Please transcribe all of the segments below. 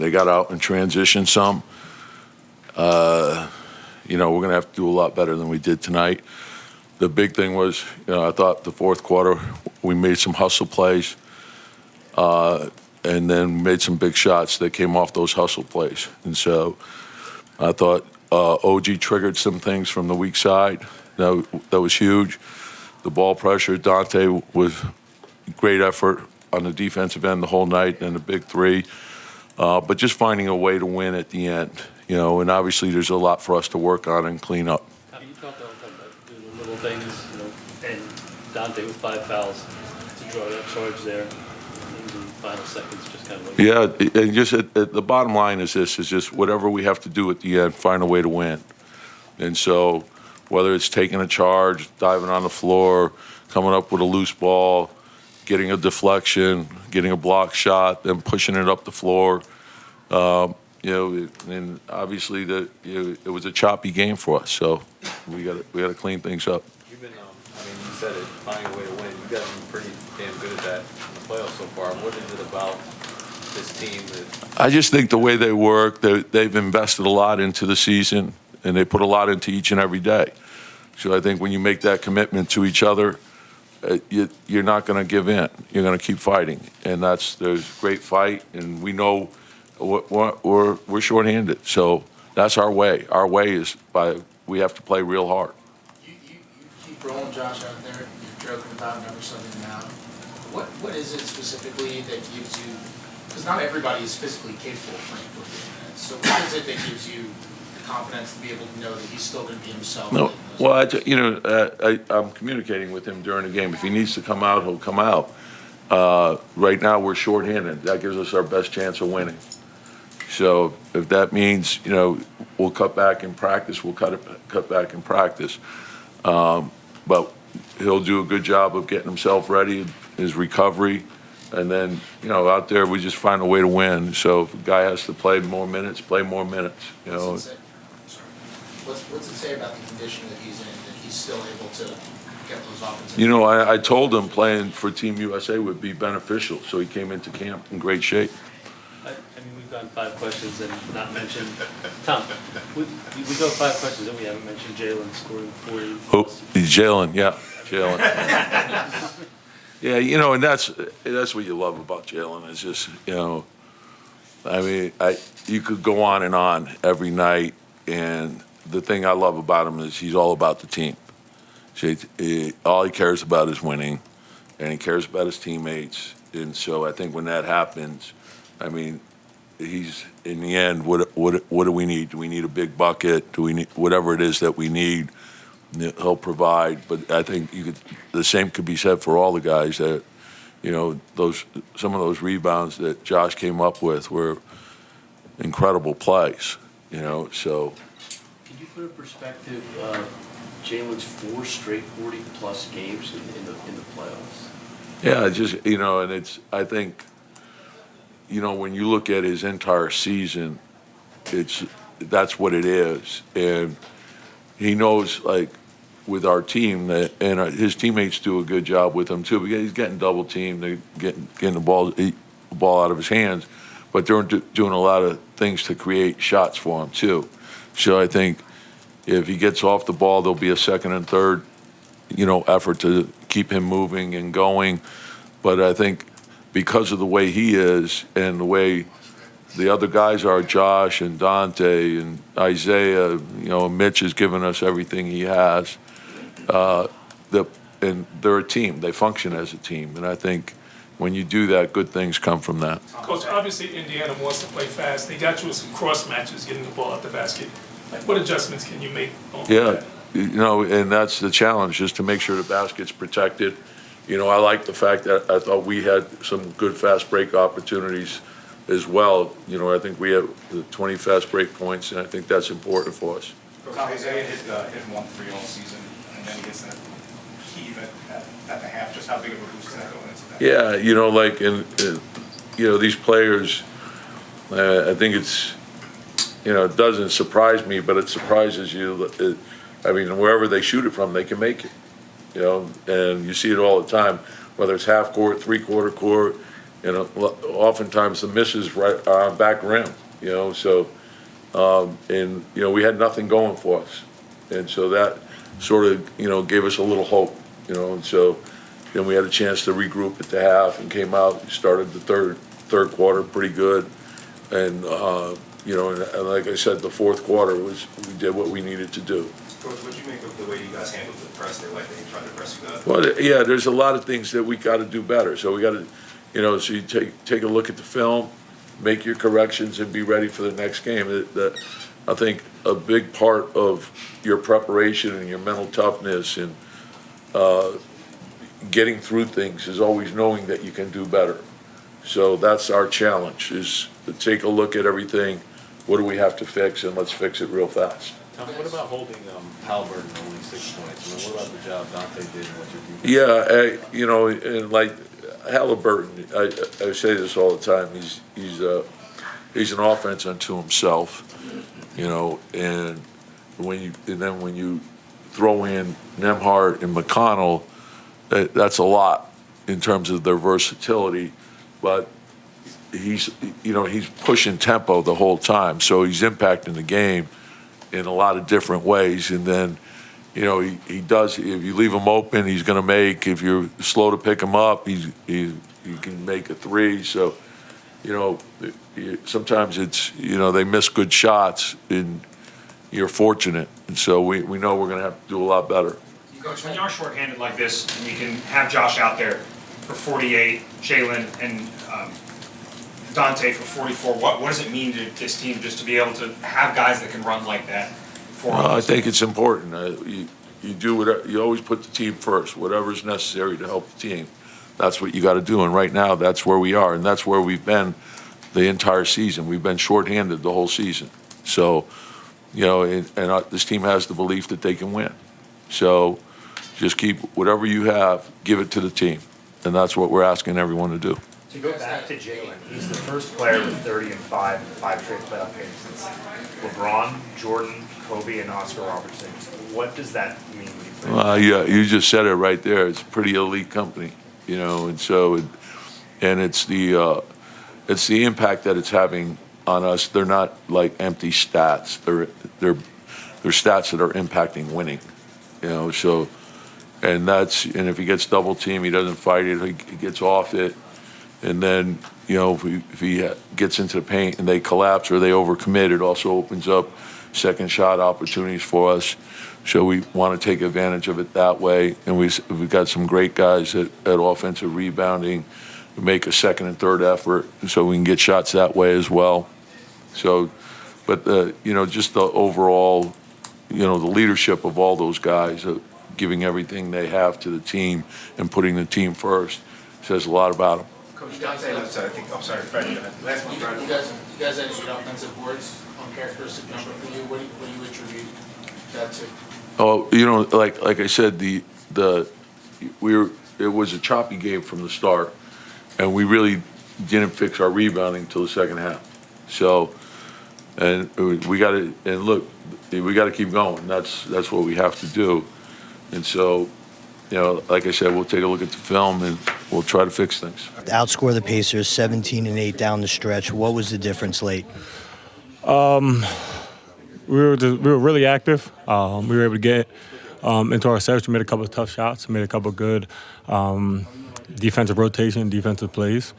They got out and transitioned some. We're going to have to do a lot better than we did tonight. The big thing was, I thought the fourth quarter we made some hustle plays and then made some big shots that came off those hustle plays. And so I thought OG triggered some things from the weak side. That was huge. The ball pressure, Dante was great effort on the defensive end the whole night and the big three. But just finding a way to win at the end, and obviously there's a lot for us to work on and clean up. You talked all the time about doing the little things, and Dante with 5 fouls to draw that charge there in the final seconds, just kind of like. Yeah, and just the bottom line is just whatever we have to do at the end, find a way to win. And so whether it's taking a charge, diving on the floor, coming up with a loose ball, getting a deflection, getting a block shot, then pushing it up the floor. And obviously it was a choppy game for us, so we got to clean things up. You've been, you said it, finding a way to win. You guys have been pretty damn good at that in the playoffs so far. What is it about this team that? I just think the way they work, they've invested a lot into the season, and they put a lot into each and every day. So I think when you make that commitment to each other, you're not going to give in. You're going to keep fighting, and there's great fight, and we know we're shorthanded. So that's our way. Our way is we have to play real hard. You keep rolling Josh out there. You're joking about never subbing him out. What is it specifically that gives you? Because not everybody is physically capable of playing 48 minutes. So what is it that gives you the confidence to be able to know that he's still going to be himself? No, well, I'm communicating with him during the game. If he needs to come out, he'll come out. Right now, we're shorthanded. That gives us our best chance of winning. So if that means, we'll cut back in practice, we'll cut back in practice. But he'll do a good job of getting himself ready, his recovery. And then, out there, we just find a way to win. So if a guy has to play more minutes, play more minutes, What's it say about the condition that he's in, that he's still able to get those offensive? I told him playing for Team USA would be beneficial, so he came into camp in great shape. We've gone 5 questions and not mentioned Tom. We go 5 questions and we haven't mentioned Jaylen scoring 40. Oh, Jaylen, yeah, Jaylen. Yeah, and that's what you love about Jaylen. It's just, you could go on and on every night, and the thing I love about him is he's all about the team. So all he cares about is winning, and he cares about his teammates. And so I think when that happens, he's in the end. What do we need? Do we need a big bucket? Do we need whatever it is that we need? He'll provide. But I think the same could be said for all the guys that, some of those rebounds that Josh came up with were incredible plays. So. Can you put in perspective Jaylen's 4 straight 40-plus games in the playoffs? Yeah, and I think. When you look at his entire season, that's what it is. And he knows, with our team, and his teammates do a good job with him, too. Because he's getting double teamed, they're getting the ball out of his hands. But they're doing a lot of things to create shots for him, too. So I think if he gets off the ball, there'll be a second and third, effort to keep him moving and going. But I think because of the way he is and the way the other guys are, Josh and Dante and Isaiah, Mitch has given us everything he has. And they're a team. They function as a team. And I think when you do that, good things come from that. Coach, obviously Indiana wants to play fast. They got you with some cross matches, getting the ball out the basket. What adjustments can you make on that? And that's the challenge, just to make sure the basket's protected. I like the fact that I thought we had some good fast break opportunities as well. I think we have 20 fast break points, and I think that's important for us. Isaiah hit 1 3 all season, and then he gets that heave at the half. Just how big of a boost is that going into that? Yeah, these players, I think it's, it doesn't surprise me, but it surprises you. Wherever they shoot it from, they can make it. And you see it all the time, whether it's half court, 3/4 court, and oftentimes the misses right on back rim, you know, so, and, you know, we had nothing going for us. And so that sort of, you know, gave us a little hope, you know, and so then we had a chance to regroup at the half and came out, started the third quarter pretty good. And, you know, and like I said, the fourth quarter we did what we needed to do. Coach, what'd you make of the way you guys handled the press? They tried to press you guys. Well, yeah, there's a lot of things that we got to do better. So we got to, you know, so you take a look at the film, make your corrections, and be ready for the next game. I think a big part of your preparation and your mental toughness and getting through things is always knowing that you can do better. So that's our challenge, is to take a look at everything. What do we have to fix, and let's fix it real fast. Tom, what about holding Halliburton only 6 points? I mean, what about the job Dante did and what your defense? Yeah, you know, and like Halliburton, I say this all the time. He's an offense unto himself, you know. And then when you throw in Hart and McConnell, that's a lot in terms of their versatility. But he's pushing tempo the whole time, so he's impacting the game in a lot of different ways. And then, you know, he does, if you leave him open, he's going to make. If you're slow to pick him up, he can make a three. So, you know, sometimes it's, you know, they miss good shots and you're fortunate. And so we know we're going to have to do a lot better. Coach, when you are shorthanded like this, and you can have Josh out there for 48, Jaylen and Dante for 44, what does it mean to this team just to be able to have guys that can run like that? I think it's important. You do whatever, you always put the team first, whatever's necessary to help the team. That's what you got to do. And right now, that's where we are, and that's where we've been the entire season. We've been shorthanded the whole season. So, you know, and this team has the belief that they can win. So just keep whatever you have, give it to the team. And that's what we're asking everyone to do. To go back to Jaylen, he's the first player with 30 and 5 straight playoff games since LeBron, Jordan, Kobe, and Oscar Robertson. What does that mean when you play? Yeah, you just said it right there. It's a pretty elite company, you know, and so, and it's the impact that it's having on us. They're not like empty stats. They're stats that are impacting winning, you know. So, and if he gets double teamed, he doesn't fight it. He gets off it. And then, you know, if he gets into the paint and they collapse or they overcommit, it also opens up second shot opportunities for us. So we want to take advantage of it that way. And we've got some great guys at offensive rebounding to make a second and third effort, so we can get shots that way as well. So, but you know, just the overall, you know, the leadership of all those guys, giving everything they have to the team and putting the team first, says a lot about them. Coach Dante, I'm sorry, Fred. Last one, Fred. You guys had any offensive boards on characteristic number for you? What do you attribute that to? Oh, you know, like I said, it was a choppy game from the start, and we really didn't fix our rebounding until the second half. So, and we got to keep going. That's what we have to do. And so, you know, like I said, we'll take a look at the film and we'll try to fix things. Outscore the Pacers 17-8 down the stretch. What was the difference late? We were really active. We were able to get into our sets. We made a couple of tough shots. Made a couple of good defensive rotation, defensive plays.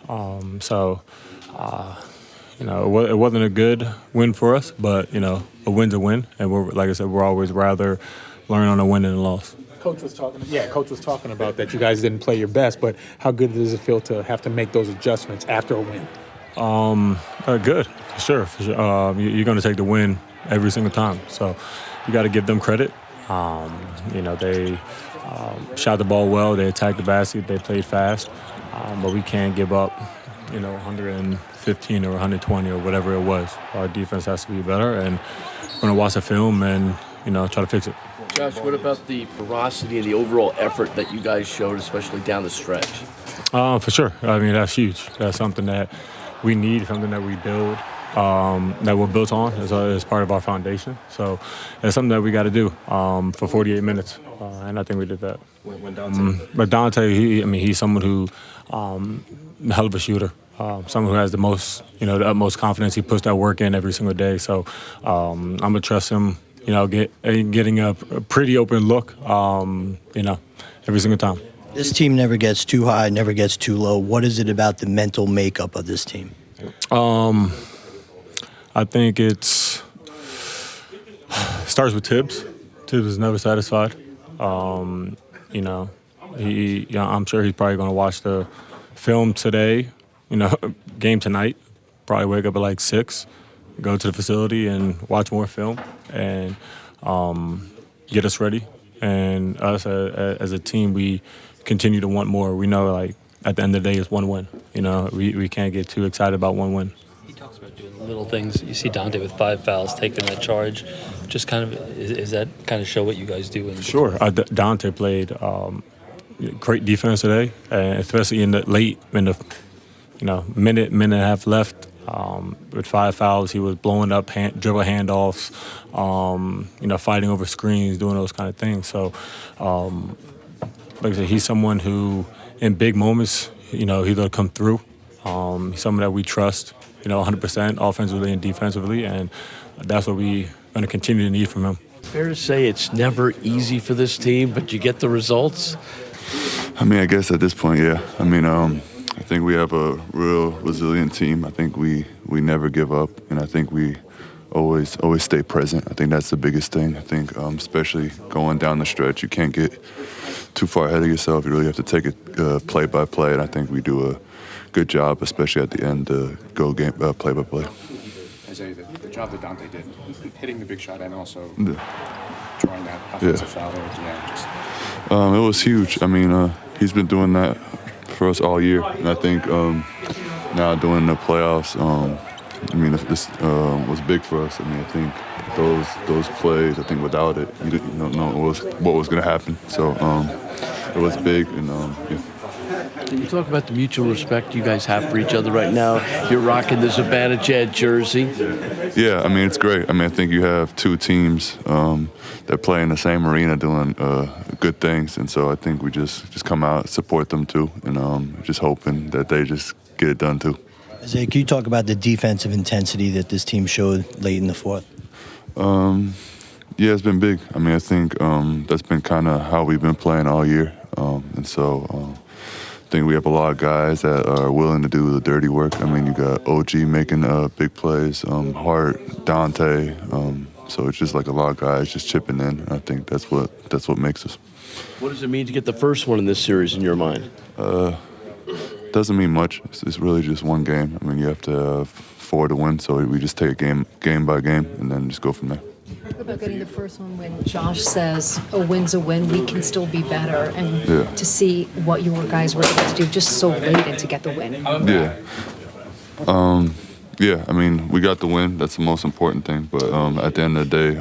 You know, it wasn't a good win for us, but you know, a win's a win, and like I said, we're always rather learn on a win than a loss. Coach was talking about that you guys didn't play your best, but how good does it feel to have to make those adjustments after a win? Good, for sure. You're going to take the win every single time, so you got to give them credit. You know, they shot the ball well, they attacked the basket, they played fast, but we can't give up, you know, 115 or 120 or whatever it was. Our defense has to be better, and we're going to watch the film and, you know, try to fix it. Josh, what about the ferocity and the overall effort that you guys showed, especially down the stretch? For sure. I mean, that's huge. That's something that we need, something that we build. that we're built on as part of our foundation. So it's something that we got to do for 48 minutes, and I think we did that. When Dante, But Dante, he's someone who a hell of a shooter. Someone who has the utmost confidence. He puts that work in every single day. So I'm gonna trust him. Getting a pretty open look. Every single time. This team never gets too high, never gets too low. What is it about the mental makeup of this team? I think it starts with Tibbs. Tibbs is never satisfied. I'm sure he's probably going to watch the film today. Game tonight. Probably wake up at like 6, go to the facility and watch more film and get us ready. And us as a team, we continue to want more. We know, at the end of the day, it's one win. We can't get too excited about one win. He talks about doing little things. You see Dante with 5 fouls, taking that charge. Just kind of, is that kind of show what you guys do? Sure. Dante played great defense today, especially in the minute and a half left. With 5 fouls, he was blowing up dribble handoffs, fighting over screens, doing those kind of things. So, like I said, he's someone who, in big moments, he'll come through. He's someone that we trust, 100% offensively and defensively, and that's what we're going to continue to need from him. Fair to say it's never easy for this team, but you get the results? I guess at this point, yeah. I think we have a real resilient team. I think we never give up, and I think we always stay present. I think that's the biggest thing. I think especially going down the stretch, you can't get too far ahead of yourself. You really have to take it play by play, and I think we do a good job, especially at the end, to go game play by play. Isaiah, the job that Dante did, hitting the big shot and also drawing that offensive foul there at the end. It was huge. He's been doing that for us all year, and I think now doing the playoffs, this was big for us. I think those plays, I think without it, you don't know what was going to happen. So it was big, and yeah. Can you talk about the mutual respect you guys have for each other right now? You're rocking the Zibanejad jersey. Yeah, it's great. I think you have two teams that play in the same arena doing good things, and so I think we just come out, support them too, and just hoping that they just get it done too. Isaiah, can you talk about the defensive intensity that this team showed late in the fourth? Yeah, it's been big. I think that's been kind of how we've been playing all year, and so I think we have a lot of guys that are willing to do the dirty work. You got OG making big plays, Hart, Dante. So it's just like a lot of guys just chipping in. I think that's what makes us. What does it mean to get the first one in this series in your mind? Doesn't mean much. It's really just one game. You have to have 4 to win, so we just take it game by game and then just go from there. What about getting the first one when Josh says a win's a win, we can still be better, and to see what your guys were able to do just so late and to get the win? Yeah. We got the win. That's the most important thing. But at the end of the day,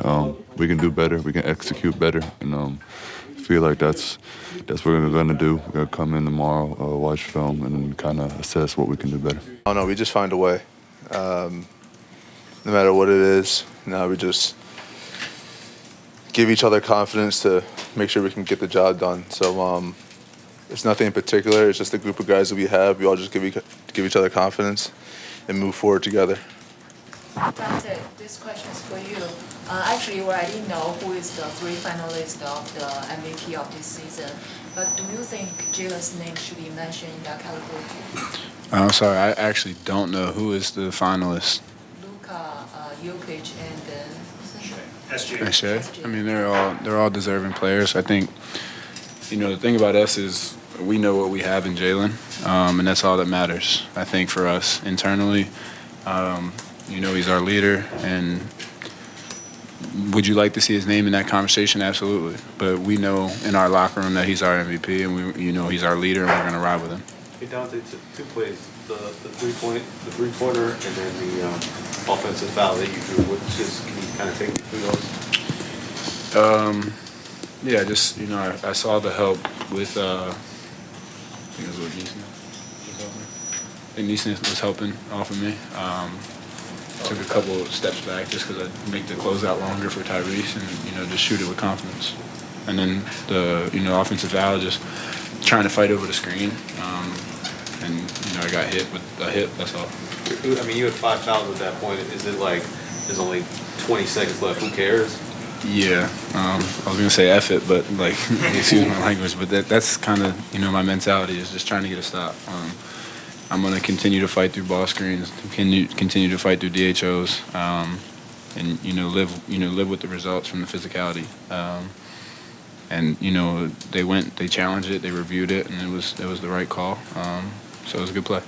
we can do better. We can execute better. And I feel like that's what we're going to do. We're going to come in tomorrow, watch film, and kind of assess what we can do better. I don't know. We just find a way. No matter what it is, we just give each other confidence to make sure we can get the job done. So it's nothing in particular. It's just a group of guys that we have. We all just give each other confidence and move forward together. Dante, this question is for you. Actually, you already know who is the 3 finalists of the MVP of this season. But do you think Jaylen's name should be mentioned in that category too? I'm sorry, I actually don't know who is the finalist. Luka, Jokic, and then SJ. They're all deserving players. I think, the thing about us is we know what we have in Jaylen, and that's all that matters. I think for us internally, he's our leader, and would you like to see his name in that conversation? Absolutely. But we know in our locker room that he's our MVP, and he's our leader, and we're going to ride with him. Hey Dante, 2 plays, the 3-pointer, and then the offensive foul that you drew. Can you kind of take me through those? I saw the help with I think it was what Neesmith was helping. I think Neesmith was helping off of me. took a couple of steps back just because I make the closeout longer for Tyrese and, just shoot it with confidence. And then the, offensive foul, just trying to fight over the screen. And, I got hit with a hip, that's all. I mean, you had 5 fouls at that point. Is it like there's only 20 seconds left? Who cares? Yeah, I was gonna say F it, but like, excuse my language, but that's kind of my mentality is just trying to get a stop. I'm gonna continue to fight through ball screens, continue to fight through DHOs, and live with the results from the physicality. And they challenged it, they reviewed it, and it was the right call. So it was a good play.